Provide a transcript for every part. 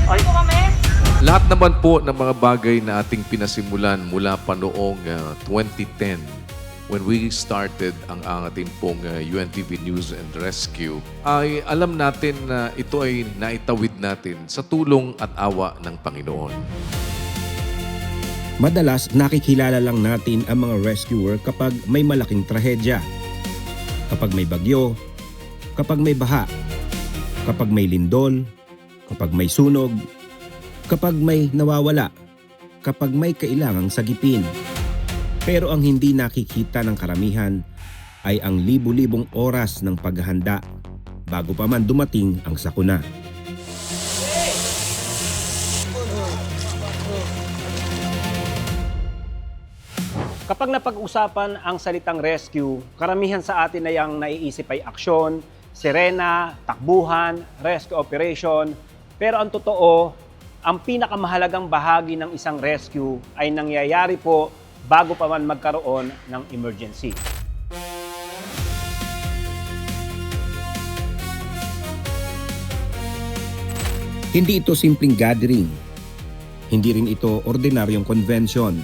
Ay po kami. Lahat naman po ng mga bagay na ating pinasimulan mula pa noong 2010 when we started ang ating pong UNTV News and Rescue, ay alam natin na ito ay naitawid natin sa tulong at awa ng Panginoon. Madalas nakikilala lang natin ang mga rescuer kapag may malaking trahedya. Kapag may bagyo, kapag may baha, kapag may lindol, kapag may sunog, kapag may nawawala, kapag may kailangang sagipin. Pero ang hindi nakikita ng karamihan ay ang libu-libong oras ng paghahanda bago pa man dumating ang sakuna. Kapag napag-usapan ang salitang rescue, karamihan sa atin ay ang naiisip ay aksyon, sirena, takbuhan, rescue operation. Pero ang totoo, ang pinakamahalagang bahagi ng isang rescue ay nangyayari po bago pa man magkaroon ng emergency. Hindi ito simpleng gathering. Hindi rin ito ordinaryong convention.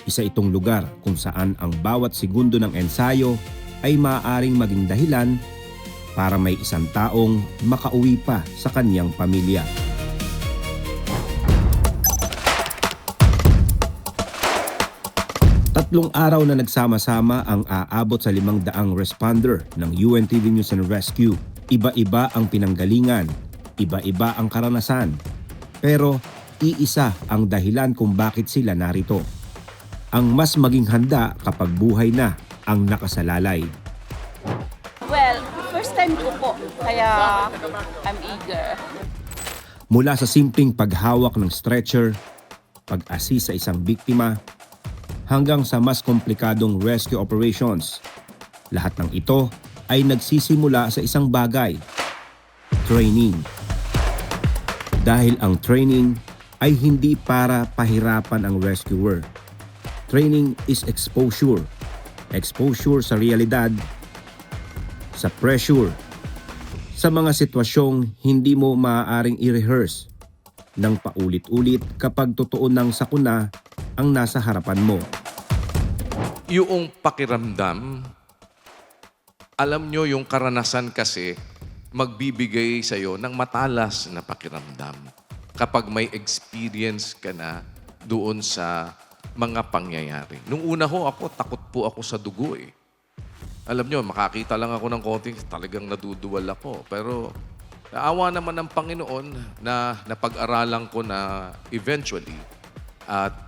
Isa itong lugar kung saan ang bawat segundo ng ensayo ay maaaring maging dahilan para may isang taong makauwi pa sa kanyang pamilya. Tatlong araw na nagsama-sama ang aabot sa 500 responder ng UNTV News and Rescue. Iba-iba ang pinanggalingan, iba-iba ang karanasan. Pero iisa ang dahilan kung bakit sila narito. Ang mas maging handa kapag buhay na ang nakasalalay. Well, first time ko po, kaya I'm eager. Mula sa simpleng paghawak ng stretcher, pag-assist sa isang biktima, hanggang sa mas komplikadong rescue operations. Lahat ng ito ay nagsisimula sa isang bagay, training. Dahil ang training ay hindi para pahirapan ang rescuer. Training is exposure. Exposure sa realidad, sa pressure, sa mga sitwasyong hindi mo maaaring i-rehearse ng paulit-ulit kapag totoo ng sakuna ang nasa harapan mo. Yung pakiramdam, alam nyo yung karanasan kasi magbibigay sa'yo ng matalas na pakiramdam kapag may experience ka na doon sa mga pangyayari. Nung una ho ako, takot po ako sa dugo eh. Alam nyo, makakita lang ako ng konting, talagang naduduwal ako. Pero naawa naman ng Panginoon na napag-aralan ko na eventually at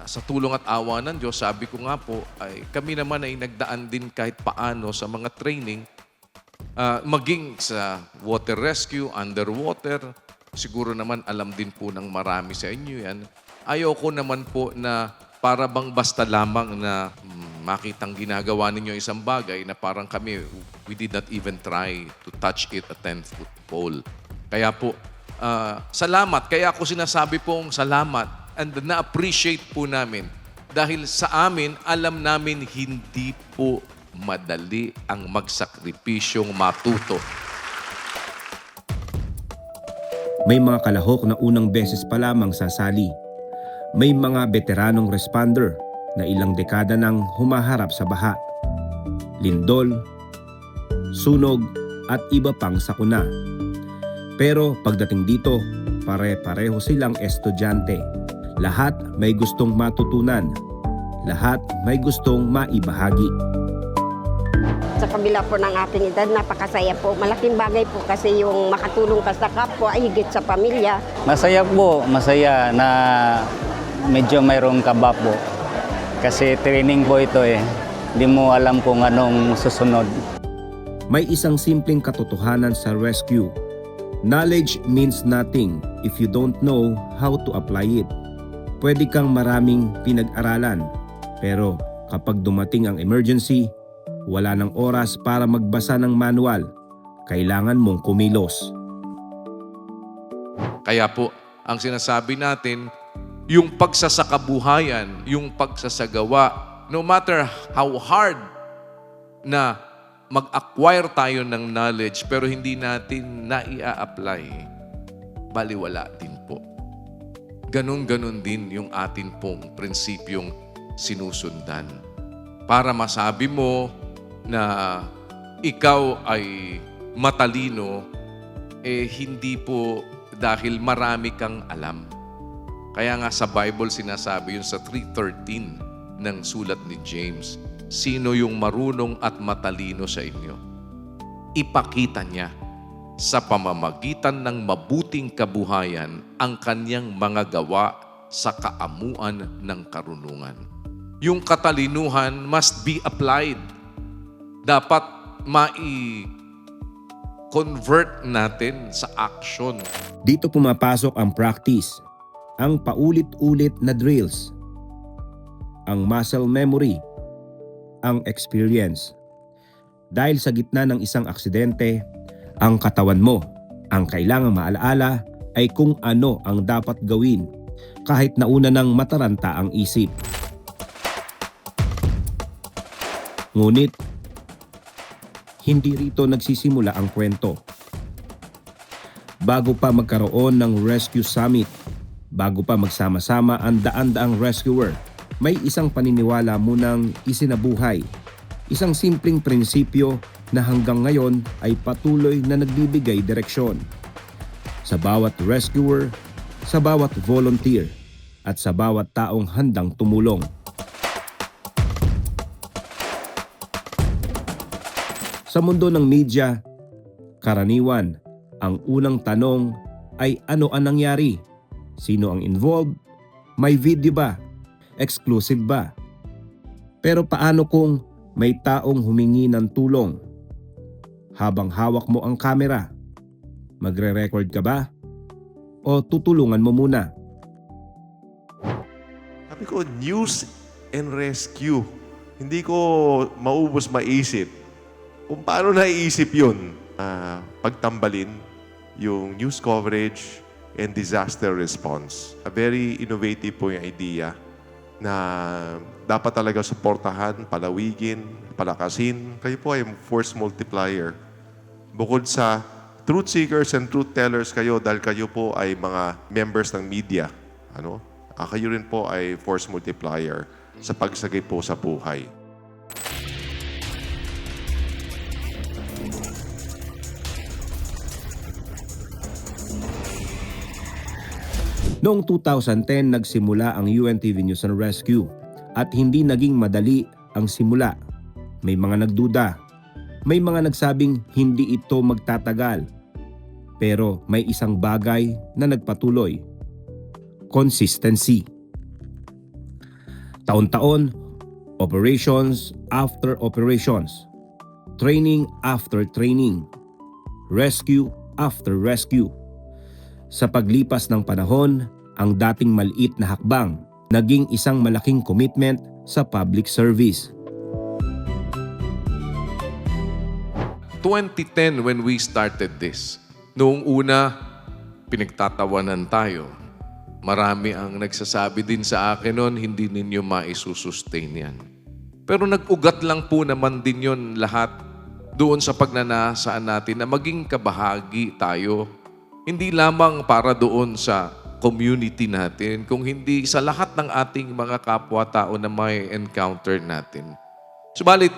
sa tulong at awa ng Diyos, sabi ko nga po, ay kami naman ay nagdaan din kahit paano sa mga training, maging sa water rescue, underwater. Siguro naman alam din po ng marami sa inyo yan. Ayoko naman po na para bang basta lamang na makitang ginagawa ninyo isang bagay na parang kami, we did not even try to touch it a 10-foot pole. Kaya po, salamat. Kaya ako sinasabi pong salamat. And na-appreciate po namin dahil sa amin, alam namin hindi po madali ang magsakripisyong matuto. May mga kalahok na unang beses pa lamang sasali. May mga veteranong responder na ilang dekada nang humaharap sa baha, lindol, sunog at iba pang sakuna. Pero pagdating dito, pare-pareho silang estudyante. Lahat may gustong matutunan. Lahat may gustong maibahagi. Sa kabila po ng aking edad, napakasaya po. Malaking bagay po kasi yung makatulong ka sa kapwa ay higit sa pamilya. Masaya po, masaya na medyo mayroong kaba po. Kasi training po ito eh. Hindi mo alam kung anong susunod. May isang simpleng katotohanan sa rescue. Knowledge means nothing if you don't know how to apply it. Pwede kang maraming pinag-aralan, pero kapag dumating ang emergency, wala nang oras para magbasa ng manual. Kailangan mong kumilos. Kaya po, ang sinasabi natin, yung pagsasakabuhayan, yung pagsasagawa, no matter how hard na mag-acquire tayo ng knowledge pero hindi natin na-i-apply, baliwala din po. Ganon-ganon din yung atin pong prinsipyong sinusundan. Para masabi mo na ikaw ay matalino, hindi po dahil marami kang alam. Kaya nga sa Bible sinasabi yun sa 3:13 ng sulat ni James, sino yung marunong at matalino sa inyo? Ipakita niya sa pamamagitan ng mabuting kabuhayan ang kanyang mga gawa sa kaamuan ng karunungan. Yung katalinuhan must be applied. Dapat convert natin sa action. Dito pumapasok ang practice, ang paulit-ulit na drills, ang muscle memory, ang experience. Dahil sa gitna ng isang aksidente, ang katawan mo, ang kailangang maalaala ay kung ano ang dapat gawin kahit nauna nang mataranta ang isip. Ngunit, hindi rito nagsisimula ang kwento. Bago pa magkaroon ng Rescue Summit, bago pa magsama-sama ang daan-daang rescuer, may isang paniniwala munang isinabuhay. Isang simpleng prinsipyo na hanggang ngayon ay patuloy na nagbibigay direksyon. Sa bawat rescuer, sa bawat volunteer, at sa bawat taong handang tumulong. Sa mundo ng media, karaniwan, ang unang tanong ay ano ang nangyari? Sino ang involved? May video ba? Exclusive ba? Pero paano kung may taong humingi ng tulong? Habang hawak mo ang kamera, magre-record ka ba? O tutulungan mo muna? Sabi ko, news and rescue. Hindi ko maubos maisip kung paano naiisip yun. Pagtambalin yung news coverage and disaster response. A very innovative po yung idea na dapat talaga suportahan, palawigin, palakasin. Kayo po ay force multiplier. Bukod sa truth seekers and truth tellers kayo dahil kayo po ay mga members ng media. Kayo rin po ay force multiplier sa pagsagay po sa buhay. Noong 2010 nagsimula ang UNTV News and Rescue at hindi naging madali ang simula. May mga nagduda, may mga nagsabing hindi ito magtatagal. Pero may isang bagay na nagpatuloy. Consistency. Taon-taon, operations after operations, training after training, rescue after rescue. Sa paglipas ng panahon, ang dating maliit na hakbang naging isang malaking commitment sa public service. 2010 when we started this, noong una, pinagtatawanan tayo. Marami ang nagsasabi din sa akin noon, hindi ninyo maisusustain yan. Pero nag-ugat lang po naman din yon lahat doon sa pagnanasaan natin na maging kabahagi tayo. Hindi lamang para doon sa community natin, kung hindi sa lahat ng ating mga kapwa-tao na may encounter natin. Subalit,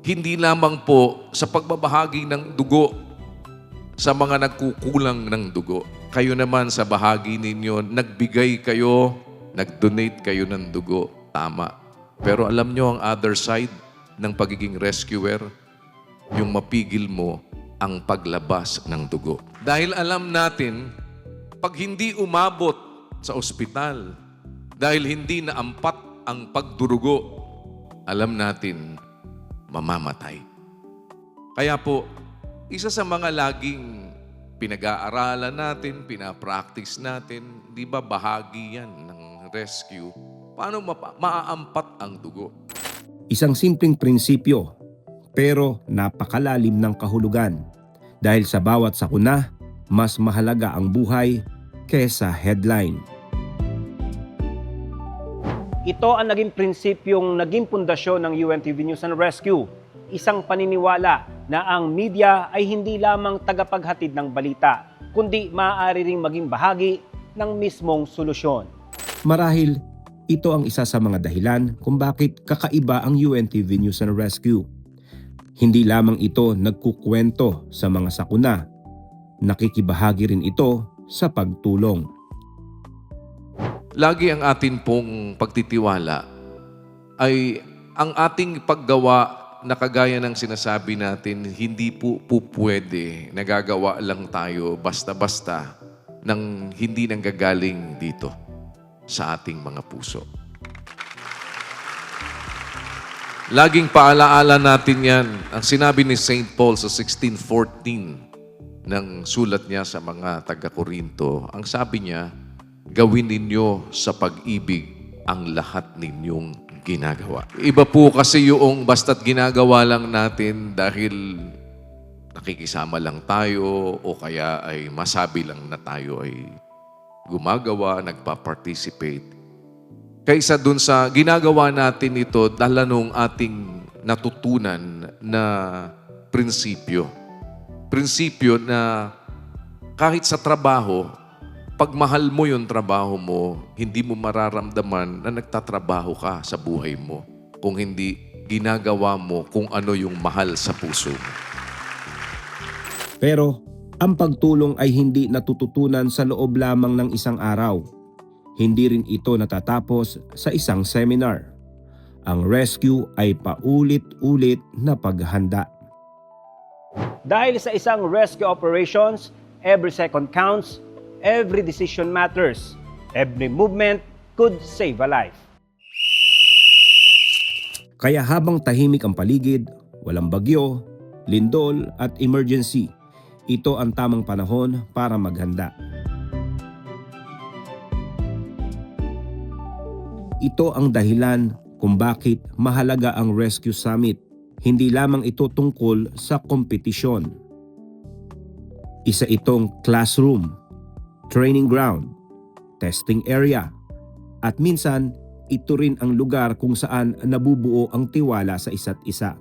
hindi lamang po sa pagbabahagi ng dugo sa mga nagkukulang ng dugo. Kayo naman sa bahagi ninyo, nagbigay kayo, nag-donate kayo ng dugo. Tama. Pero alam nyo ang other side ng pagiging rescuer, yung mapigil mo ang paglabas ng dugo. Dahil alam natin, pag hindi umabot sa ospital, dahil hindi naampat ang pagdurugo, alam natin, mamamatay. Kaya po, isa sa mga laging pinag-aaralan natin, pinapractice natin, di ba bahagi yan ng rescue, paano maaampat ang dugo? Isang simpleng prinsipyo, pero napakalalim ng kahulugan. Dahil sa bawat sakuna, mas mahalaga ang buhay kesa headline. Ito ang naging prinsipyong naging pundasyon ng UNTV News and Rescue. isang paniniwala na ang media ay hindi lamang tagapaghatid ng balita, kundi maaari ring maging bahagi ng mismong solusyon. Marahil, ito ang isa sa mga dahilan kung bakit kakaiba ang UNTV News and Rescue. Hindi lamang ito nagkukwento sa mga sakuna, nakikibahagi rin ito sa pagtulong. Lagi ang atin pong pagtitiwala ay ang ating paggawa na kagaya ng sinasabi natin, hindi po pwede, nagagawa lang tayo basta-basta nang hindi nanggagaling dito sa ating mga puso. Laging paalaala natin yan. Ang sinabi ni St. Paul sa 16:14 ng sulat niya sa mga taga-Korinto, ang sabi niya, gawin ninyo sa pag-ibig ang lahat ninyong ginagawa. Iba po kasi yung basta't ginagawa lang natin dahil nakikisama lang tayo o kaya ay masabi lang na tayo ay gumagawa, nagpa-participate. Kaysa dun sa ginagawa natin ito dahil nung ating natutunan na prinsipyo. Prinsipyo na kahit sa trabaho, pag mahal mo yung trabaho mo, hindi mo mararamdaman na nagtatrabaho ka sa buhay mo kung hindi ginagawa mo kung ano yung mahal sa puso mo. Pero, ang pagtulong ay hindi natututunan sa loob lamang ng isang araw. Hindi rin ito natatapos sa isang seminar. Ang rescue ay paulit-ulit na paghahanda. Dahil sa isang rescue operations, every second counts, every decision matters, every movement could save a life. Kaya habang tahimik ang paligid, walang bagyo, lindol at emergency, ito ang tamang panahon para maghanda. Ito ang dahilan kung bakit mahalaga ang Rescue Summit. Hindi lamang ito tungkol sa kompetisyon. Isa itong classroom, training ground, testing area, at minsan ito rin ang lugar kung saan nabubuo ang tiwala sa isa't isa.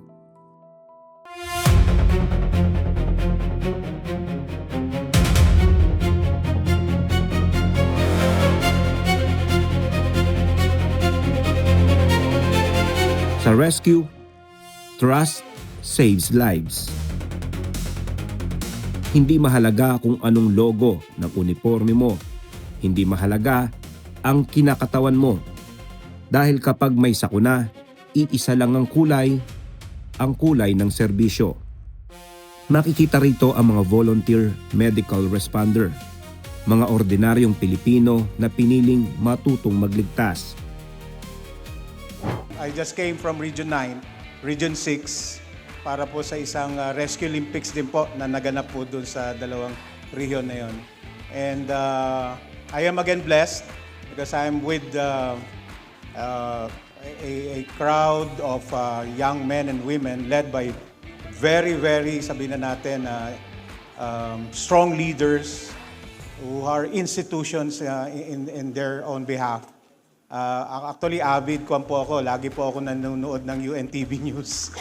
Sa rescue, trust saves lives. Hindi mahalaga kung anong logo ng uniforme mo. Hindi mahalaga ang kinakatawan mo. Dahil kapag may sakuna, iisa lang ang kulay ng serbisyo. Makikita rito ang mga volunteer medical responder, mga ordinaryong Pilipino na piniling matutong magligtas. I just came from Region 9, Region 6, para po sa isang Rescue Olympics din po na naganap po doon sa dalawang region na yon. And I am again blessed because I'm with a crowd of young men and women led by very, sabihin na natin, strong leaders who are institutions in their own behalf. Actually, avid ko po ako. Lagi po ako nanonood ng UNTV News.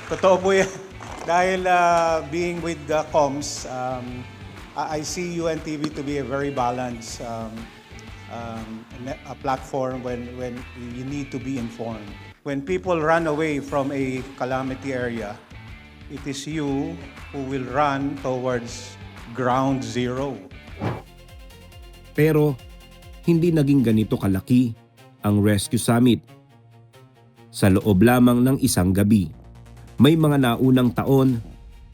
Totoo po yan. Dahil being with the comms, I see UNTV to be a very balanced a platform when you need to be informed. When people run away from a calamity area, it is you who will run towards ground zero. Pero hindi naging ganito kalaki ang Rescue Summit. Sa loob lamang ng isang gabi, may mga naunang taon,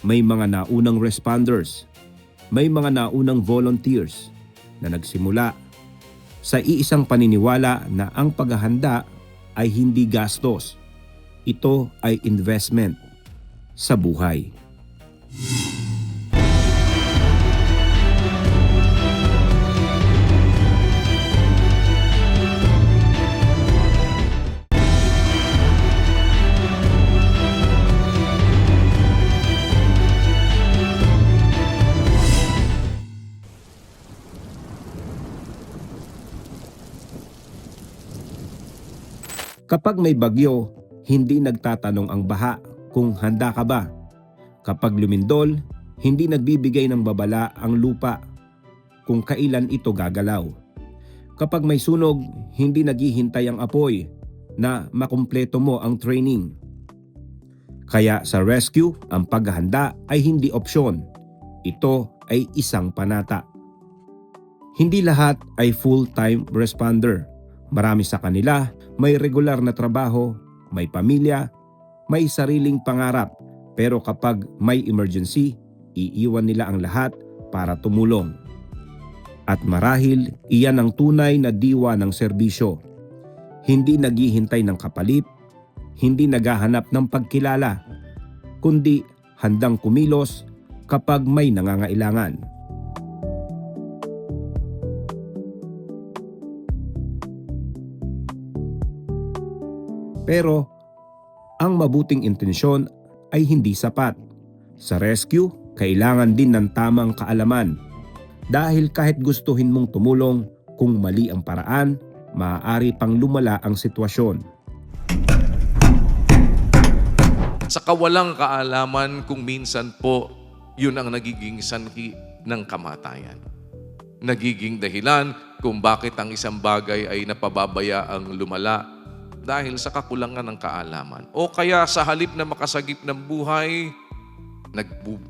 may mga naunang responders, may mga naunang volunteers na nagsimula sa iisang paniniwala na ang paghahanda ay hindi gastos. Ito ay investment sa buhay. Kapag may bagyo, hindi nagtatanong ang baha kung handa ka ba. Kapag lumindol, hindi nagbibigay ng babala ang lupa kung kailan ito gagalaw. Kapag may sunog, hindi naghihintay ang apoy na makumpleto mo ang training. Kaya sa rescue, ang paghahanda ay hindi opsyon. Ito ay isang panata. Hindi lahat ay full-time responder. Marami sa kanila may regular na trabaho, may pamilya, may sariling pangarap. Pero kapag may emergency, iiwan nila ang lahat para tumulong. At marahil, iyan ang tunay na diwa ng serbisyo. Hindi naghihintay ng kapalit, hindi naghahanap ng pagkilala, kundi handang kumilos kapag may nangangailangan. Pero, ang mabuting intensyon ay hindi sapat. Sa rescue, kailangan din ng tamang kaalaman. Dahil kahit gustuhin mong tumulong, kung mali ang paraan, maaari pang lumala ang sitwasyon. Sa kawalang kaalaman kung minsan po, yun ang nagiging sanhi ng kamatayan. Nagiging dahilan kung bakit ang isang bagay ay napababayaang lumala dahil sa kakulangan ng kaalaman. O kaya sa halip na makasagip ng buhay,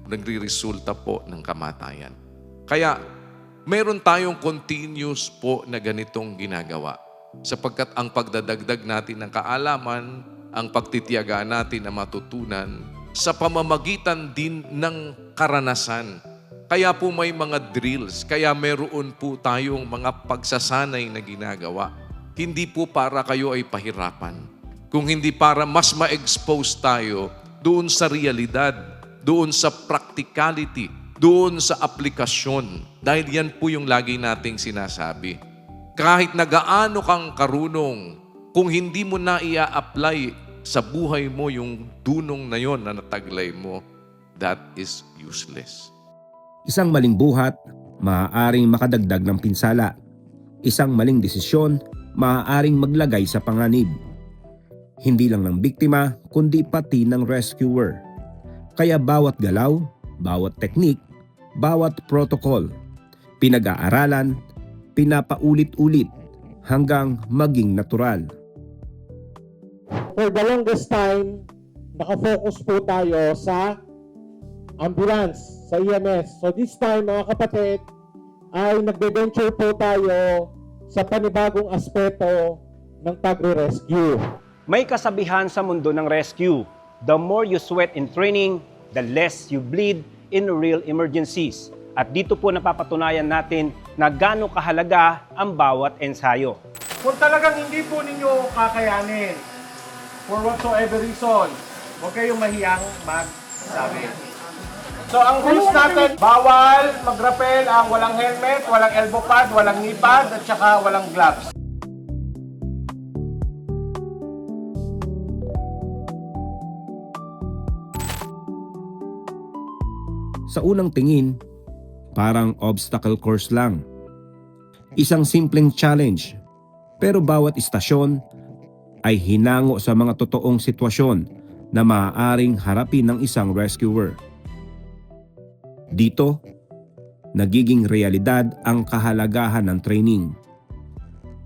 nagre-resulta po ng kamatayan. Kaya meron tayong continuous po na ganitong ginagawa. Sapagkat ang pagdadagdag natin ng kaalaman, ang pagtitiyaga natin na matutunan sa pamamagitan din ng karanasan. Kaya po may mga drills, kaya meron po tayong mga pagsasanay na ginagawa. Hindi po para kayo ay pahirapan. Kung hindi para mas ma-expose tayo doon sa realidad, doon sa practicality, doon sa aplikasyon. Dahil yan po yung lagi nating sinasabi. Kahit na gaano kang karunong, kung hindi mo na ia-apply sa buhay mo yung dunong na yon na nataglay mo, that is useless. Isang maling buhat, maaaring makadagdag ng pinsala. Isang maling desisyon, maaaring maglagay sa panganib. Hindi lang ng biktima, kundi pati ng rescuer. Kaya bawat galaw, bawat teknik, bawat protocol, pinag-aaralan, pinapaulit-ulit hanggang maging natural. For the longest time, nakafocus po tayo sa ambulance, sa EMS. So this time, mga kapatid, ay nagbe-venture po tayo sa panibagong aspeto ng pagre-rescue. May kasabihan sa mundo ng rescue, the more you sweat in training, the less you bleed in real emergencies. At dito po napapatunayan natin na gaano kahalaga ang bawat ensayo. Kung talagang hindi po ninyo kakayanin, for whatsoever reason, huwag kayong mahiyang magsabi. So ang rules natin, bawal mag-rappel ang walang helmet, walang elbow pad, walang knee pad, at saka walang gloves. Sa unang tingin, parang obstacle course lang. Isang simpleng challenge, pero bawat istasyon ay hinango sa mga totoong sitwasyon na maaaring harapin ng isang rescuer. Dito, nagiging realidad ang kahalagahan ng training.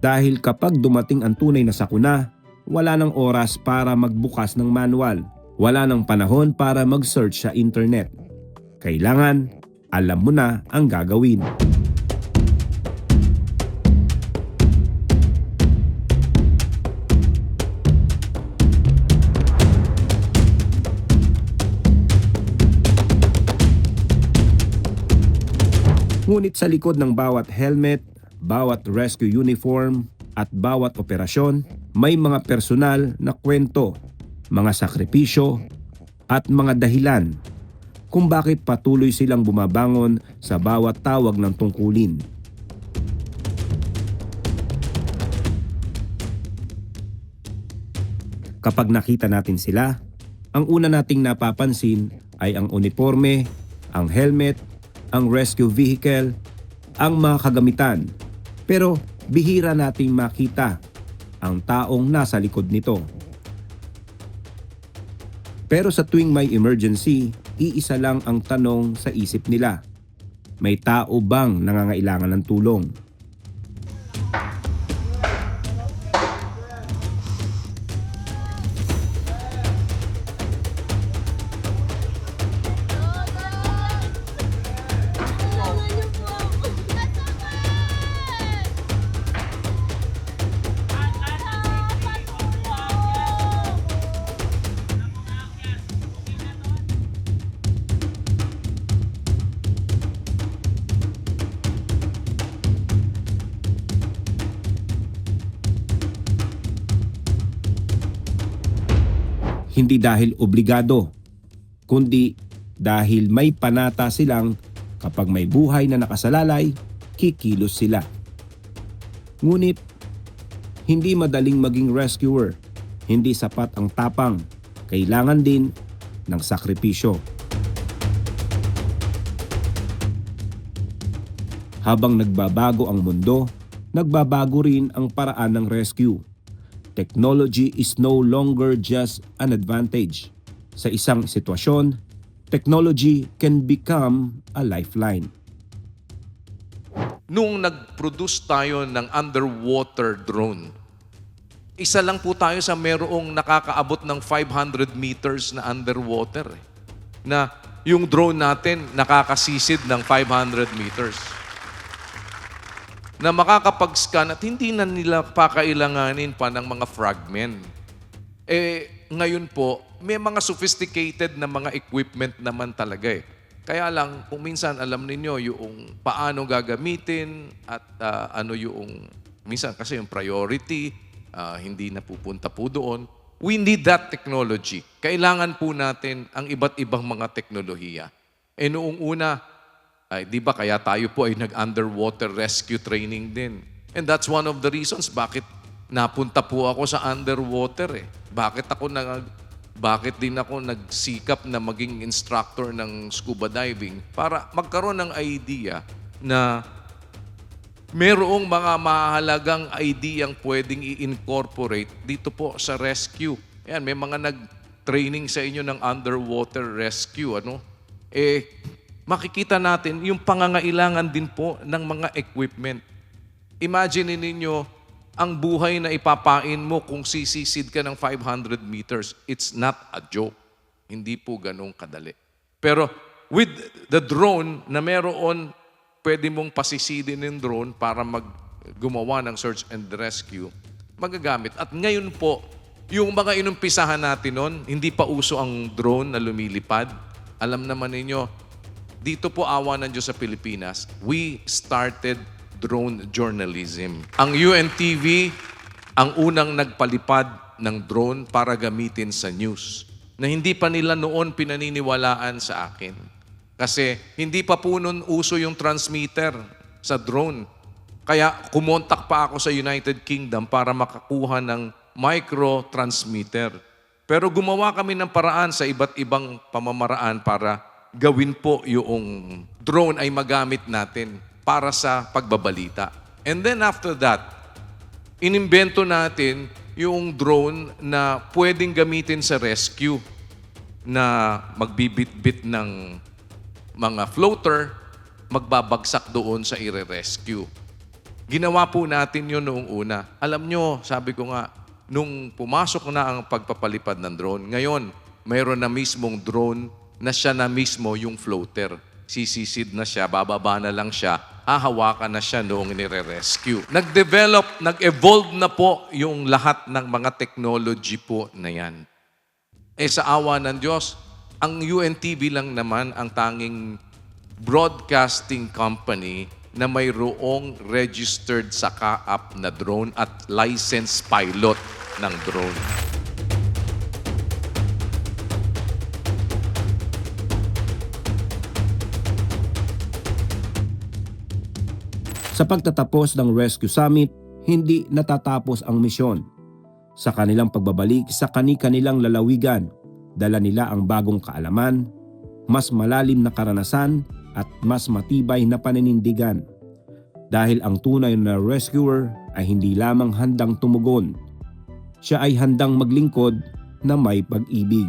Dahil kapag dumating ang tunay na sakuna, wala nang oras para magbukas ng manual, wala nang panahon para mag-search sa internet. Kailangan, alam mo na ang gagawin. Ngunit sa likod ng bawat helmet, bawat rescue uniform, at bawat operasyon, may mga personal na kwento, mga sakripisyo, at mga dahilan kung bakit patuloy silang bumabangon sa bawat tawag ng tungkulin. Kapag nakita natin sila, ang una nating napapansin ay ang uniforme, ang helmet, ang rescue vehicle, ang mga kagamitan. Pero bihira nating makita ang taong nasa likod nito. Pero sa tuwing may emergency, iisa lang ang tanong sa isip nila. May tao bang nangangailangan ng tulong? Hindi dahil obligado, kundi dahil may panata silang kapag may buhay na nakasalalay, kikilos sila. Ngunit, hindi madaling maging rescuer, hindi sapat ang tapang, kailangan din ng sakripisyo. Habang nagbabago ang mundo, nagbabago rin ang paraan ng rescue. Technology is no longer just an advantage. Sa isang sitwasyon, technology can become a lifeline. Nung nag-produce tayo ng underwater drone, isa lang po tayo sa merong nakakaabot ng 500 meters na underwater. Na yung drone natin nakakasisid ng 500 meters. Na makakapag-scan at hindi na nila pakailanganin pa ng mga fragment. Ngayon po, may mga sophisticated na mga equipment naman talaga eh. Kaya lang, kung minsan alam ninyo yung paano gagamitin at ano yung, minsan kasi yung priority, hindi na pupunta po doon. We need that technology. Kailangan po natin ang iba't ibang mga teknolohiya. Noong una, di ba kaya tayo po ay nag-underwater rescue training din. And that's one of the reasons bakit napunta po ako sa underwater eh. Bakit din ako nagsikap na maging instructor ng scuba diving para magkaroon ng idea na merong mga mahalagang ideyang pwedeng i-incorporate dito po sa rescue. Ayan, may mga nag-training sa inyo ng underwater rescue. Makikita natin yung pangangailangan din po ng mga equipment. Imagine ninyo ang buhay na ipapain mo kung sisisid ka ng 500 meters. It's not a joke. Hindi po ganun kadali. Pero with the drone na meron, pwede mong pasisidin ng drone para gumawa ng search and rescue, magagamit. At ngayon po, yung mga inumpisahan natin nun, hindi pa uso ang drone na lumilipad. Alam naman ninyo, dito po awa ng Diyos sa Pilipinas, we started drone journalism. Ang UNTV, ang unang nagpalipad ng drone para gamitin sa news na hindi pa nila noon pinaniniwalaan sa akin. Kasi hindi pa po noon uso yung transmitter sa drone. Kaya kumontak pa ako sa United Kingdom para makakuha ng micro-transmitter. Pero gumawa kami ng paraan sa iba't ibang pamamaraan para gawin po yung drone ay magamit natin para sa pagbabalita. And then after that, inimbento natin yung drone na pwedeng gamitin sa rescue na magbibit-bit ng mga floater, magbabagsak doon sa ire-rescue. Ginawa po natin yun noong una. Alam nyo, sabi ko nga, nung pumasok na ang pagpapalipad ng drone, ngayon, mayroon na mismong drone na siya na mismo yung floater. Sisisid na siya, bababa na lang siya, hahawakan na siya noong nire-rescue. Nag-evolve na po yung lahat ng mga technology po na yan. Sa awa ng Diyos, ang UNTV lang naman ang tanging broadcasting company na mayroong registered sa CAAP na drone at licensed pilot ng drone. Sa pagtatapos ng Rescue Summit, hindi natatapos ang misyon. Sa kanilang pagbabalik sa kani-kanilang lalawigan, dala nila ang bagong kaalaman, mas malalim na karanasan at mas matibay na paninindigan. Dahil ang tunay na rescuer ay hindi lamang handang tumugon, siya ay handang maglingkod na may pag-ibig.